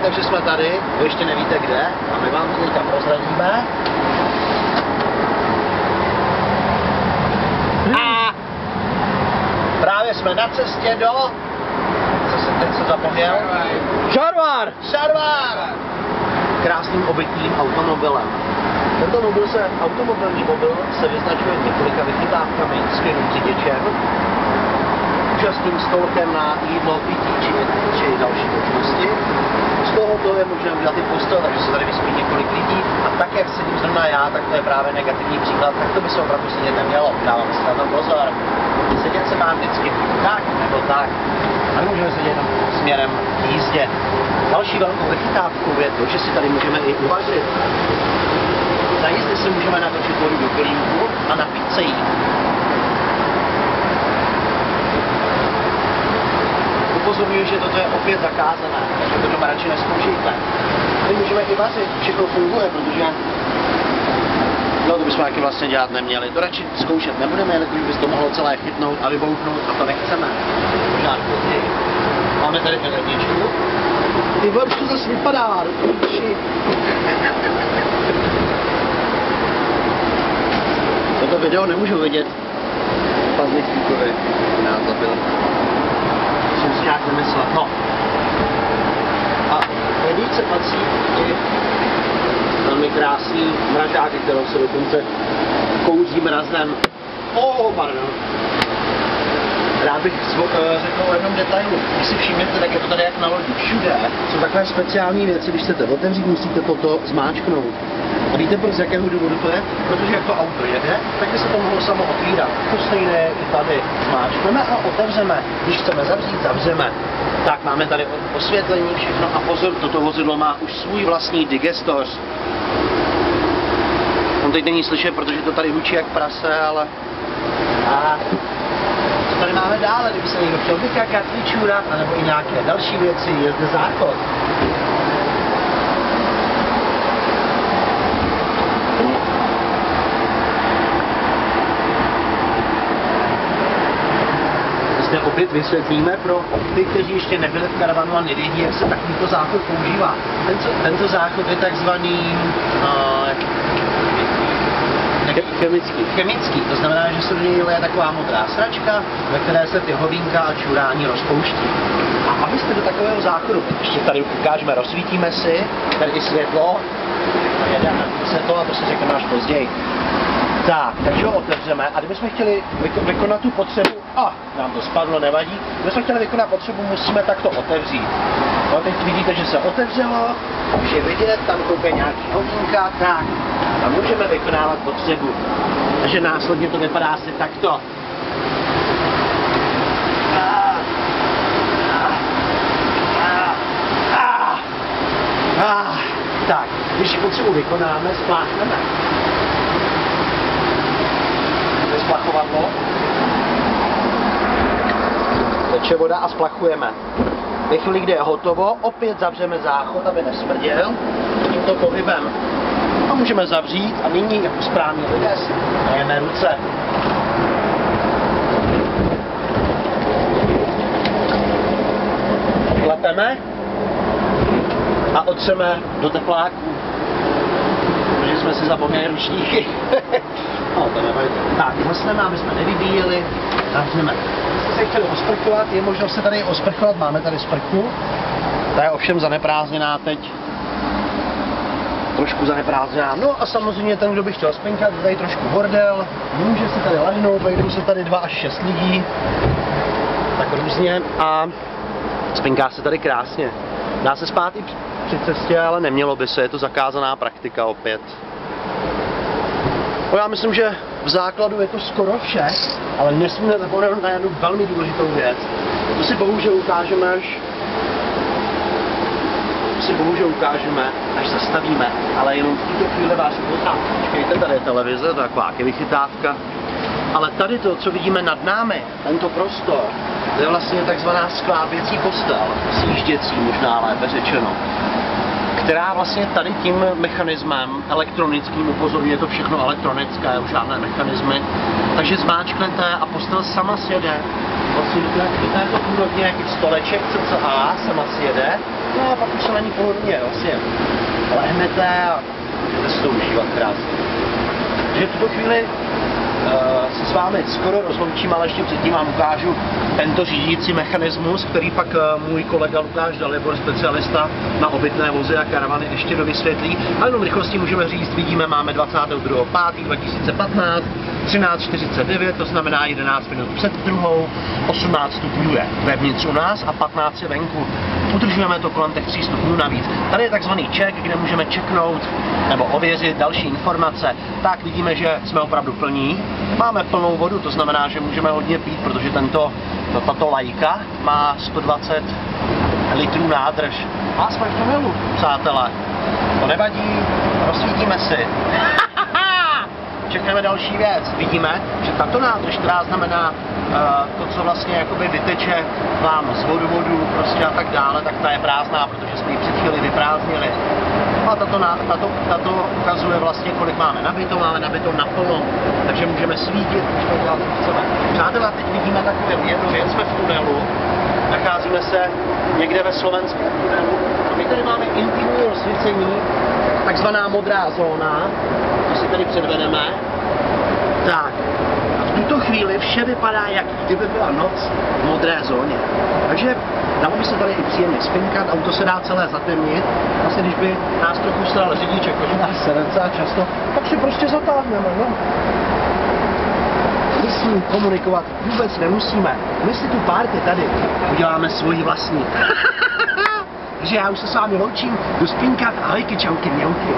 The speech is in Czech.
takže jsme tady, vy ještě nevíte kde, a my vám to teďka prozradíme. A právě jsme na cestě do... Co jsem teď se zapomněl? Šarvár! Krásným obytným automobilem. Tento automobilní mobil se vyznačuje několika vychytávkami, skvělým řidičem, úžasným stolkem na jídlo, pití či další možnosti. Z tohoto je možné udělat i postel, takže se tady vyspí několik lidí. A tak, jak sedím zrovna já, tak to je právě negativní příklad, tak to by se opravdu sedět nemělo. Dávám si na to pozor. Sedět se má vždycky tak nebo tak. A můžeme sedět jenom směrem k jízdě. Další velkou vychytávkou je to, že si tady můžeme i uvařit. Za jízdy si můžeme natočit vodu do kelímku a napít se jí. Upozorňuji, že toto je opět zakázané, takže to doma radši nezkoušejte. My můžeme i vařit, všechno funguje, protože no to bychom taky vlastně dělat neměli. To radši zkoušet nebudeme, jelikož bys to mohlo celé chytnout a vybouchnout a to nechceme. Možná později. Máme tady ledničku. Ty vole, už to zase vypadá, do píči. Toto video nemůžu vidět. Pazlik Fíkovi nás zabil. Musím si nějak vymyslet. No. A jedničce patří i velmi krásný mražák, kterou se dokonce kouří mrazem. Pardon. Rád bych řekl o jednom detailu. Když si všimnete, tak je to tady jak na lodi. Všude jsou takové speciální věci, když chcete otevřít, musíte toto zmáčknout. A víte, proč z jakého důvodu to je? Protože jak to auto jede, tak by se to mohlo samo otvírat. To stejné je i tady. Zmáčkneme a otevřeme. Když chceme zavřít, zavřeme. Tak, máme tady osvětlení, všechno. A pozor, toto vozidlo má už svůj vlastní digestor. On teď není slyšet, protože to tady hučí jak prase, ale... A co tady máme dále, kdyby se někdo chtěl vykakat, vyčůrat, anebo i nějaké další věci, je zde záchod. Zde opět vysvětlíme pro ty, kteří ještě nebyli v karavanu a nevědí, jak se takovýto záchod používá. Tento záchod je takzvaný... Chemický, to znamená, že se do něj leje taková modrá sračka, ve které se ty hovínka a čurání rozpouští. A abyste do takového záchodu, ještě tady ukážeme, rozsvítíme si, tady je světlo, jedeme světlo a to si řekneme až později. Tak, takže ho otevřeme a kdybychom chtěli vykonat tu potřebu, nám to spadlo, nevadí, kdybychom chtěli vykonat potřebu, musíme takto otevřít. No, teď vidíte, že se otevřelo, už je vidět, tam koupe nějaký hovínka, tak. A můžeme vykonávat potřebu. Takže následně to vypadá asi takto. Tak, když potřebu vykonáme, spláchneme. Splachovadlo. Teče voda a splachujeme. Ve chvíli, kdy je hotovo, opět zavřeme záchod, aby nesmrděl tímto pohybem. A můžeme zavřít a nyní, jako správní lidé, si myjeme ruce. Klepeme a otřeme do tepláků, protože jsme si zapomněli ručníky. No, to nevadí. Tak, hlasneme, aby jsme nevybíjeli, zavřeme. Když jste se chtěli osprchovat, je možnost se tady osprchovat, máme tady sprchu. Ta je ovšem zaneprázdněná teď. Trošku zaneprázdněná. No a samozřejmě ten, kdo by chtěl spinkat, je tady trošku bordel, může se tady lehnout, vejdou se tady 2 až 6 lidí, tak různě a spinká se tady krásně. Dá se spát i při cestě, ale nemělo by se, je to zakázaná praktika opět. No já myslím, že v základu je to skoro vše, ale nesmíme zapomenout na jednu velmi důležitou věc. To si bohužel ukážeme až zastavíme, ale jenom v tuto chvíli vás upozorňuji. Počkejte, tady je televize, to je taková vychytávka. Ale tady to, co vidíme nad námi, tento prostor, to je vlastně takzvaná sklápěcí postel, sjížděcí možná lépe řečeno, která vlastně tady tím mechanismem elektronickým upozorňuje, to všechno elektronické, už žádné mechanismy, takže zmáčknete a postel sama sjede. posilka, to je to původně nějaký stoleček, cca sem asi jede, no a pak už se na ní pohodlně vlastně lehnete a můžete se to užívat krásně. Takže v tuto chvíli se s vámi skoro rozloučím, ale ještě předtím vám ukážu tento řídící mechanismus, který pak můj kolega Lukáš Dalibor, specialista na obytné vozy a karavany, ještě dovysvětlí. A jenom rychlosti můžeme říct, vidíme, máme 22.5.2015, 13:49, to znamená 11 minut před druhou, 18 stupňů je vevnitř u nás a 15 je venku. Udržujeme to kolem těch 3 stupňů navíc. Tady je takzvaný check, kde můžeme checknout nebo ověřit další informace. Tak vidíme, že jsme opravdu plní. Máme plnou vodu, to znamená, že můžeme hodně pít, protože tato lajka má 120 litrů nádrž. A jsme v tunelu, přátelé. To nevadí, rozsvítíme si. Čekáme další věc. Vidíme, že tato nádrž, která znamená to, co vlastně jakoby vyteče vám z vodu prostě a tak dále, tak ta je prázdná, protože jsme ji před chvíli vyprázdnili. A tato ukazuje vlastně, kolik máme nabito naplno, takže můžeme svítit, můžeme dělat, co chceme. Přátelé, teď vidíme takovou jednu věc, jsme v tunelu, nacházíme se někde ve slovenském tunelu. A my tady máme intimní rozsvícení, takzvaná modrá zóna, to si tady předvedeme. Tak, a v tuto chvíli vše vypadá, jak kdyby byla noc v modré zóně. Takže dalo by se tady i příjemně spinkat, auto se dá celé zatemnit. Vlastně když by nás trochu sral řidiček, protože nás se docela často, tak si prostě zatáhneme, no. My s ním komunikovat vůbec nemusíme. My si tu party tady uděláme svoji vlastní. Takže já už se s vámi loučím, jdu spinkat, ahojky, čauky, mňauky.